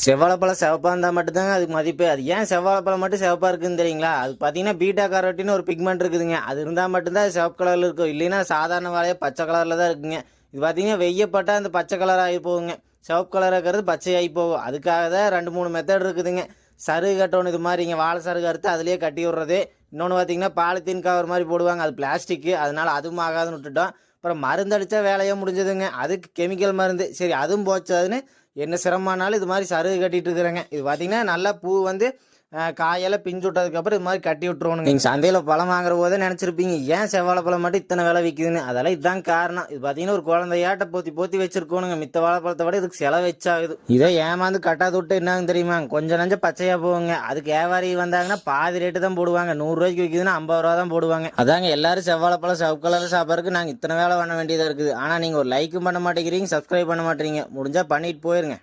செவ்வாழைப்பழம் சிவப்பாக இருந்தால் மட்டும்தாங்க அதுக்கு மதிப்பு. அது ஏன் செவ்வாழைப்பழம் மட்டும் சிவப்பாக இருக்குன்னு தெரியுங்களா? அது பார்த்தீங்கன்னா பீட்டா காரோட்டின்னு ஒரு பிக்மெண்ட் இருக்குதுங்க. அது இருந்தால் மட்டும்தான் அது சிவப்பு கலரில் இருக்கும். இல்லைன்னா சாதாரண வாழையே பச்சை கலரில் தான் இருக்குங்க. இது பார்த்தீங்கன்னா வெய்யப்பட்டால் அந்த பச்சை கலர் ஆகி போகுங்க. சிவப்பு கலர் இருக்கிறது பச்சையாகி போகும். அதுக்காக தான் 2 3 மெத்தட் இருக்குதுங்க. சருகு கட்டணும், இது மாதிரிங்க வாழை சருகு அறுத்து அதுலேயே கட்டி விட்றது. இன்னொன்று பார்த்தீங்கன்னா பாலித்தீன் கவர் மாதிரி போடுவாங்க, அது பிளாஸ்டிக்கு, அதனால அதுவும் ஆகாதுன்னு விட்டுட்டோம். அப்புறம் மருந்து அடித்தா வேலையே முடிஞ்சதுங்க. அதுக்கு கெமிக்கல் மருந்து, சரி அதுவும் போச்சாதுன்னு என்ன சிரமம்னாலும் இது மாதிரி சருகு கட்டிட்டு இருக்கிறேங்க. இது பார்த்தீங்கன்னா நல்லா பூ வந்து காயெல்லாம் பிஞ்சு விட்டதுக்கப்புறம் இது மாதிரி கட்டி விட்ருவோனுங்க. நீங்கள் சந்தையில் பழம் வாங்குற போதே நினச்சிருப்பீங்க ஏன் செவ்வாழை பழம் மட்டும் இத்தனை விலை விற்குதுன்னு. அதெல்லாம் இதுதான் காரணம். இது பார்த்தீங்கன்னா ஒரு குழந்தையாட்ட போத்தி போத்தி வச்சிருக்கோனுங்க. மித்த வாழைப்பழத்தை விட இதுக்கு செலவு வச்சாகுது. இதை ஏமாந்து கட்டாது விட்டு என்னன்னு தெரியுமா, கொஞ்சம் நஞ்சம் பச்சையாக போவாங்க. அதுக்கு வியாபாரி வந்தாங்கன்னா பாதி ரேட்டு தான் போடுவாங்க. 100 ரூபாய்க்கு விற்குதுன்னா 50 ரூபா தான் போடுவாங்க. அதாங்க எல்லாரும் செவ்வாழைப்பழம் சிவப்பு கலர் சாப்பிட்றதுக்கு நாங்கள் இத்தனை வேலை பண்ண வேண்டியதாக இருக்குது. ஆனால் நீங்கள் ஒரு லைக்கும் பண்ண மாட்டேங்கிறீங்க, சப்ஸ்கிரைப் பண்ண மாட்டேங்கிறீங்க. முடிஞ்சால் பண்ணிட்டு போயிருங்க.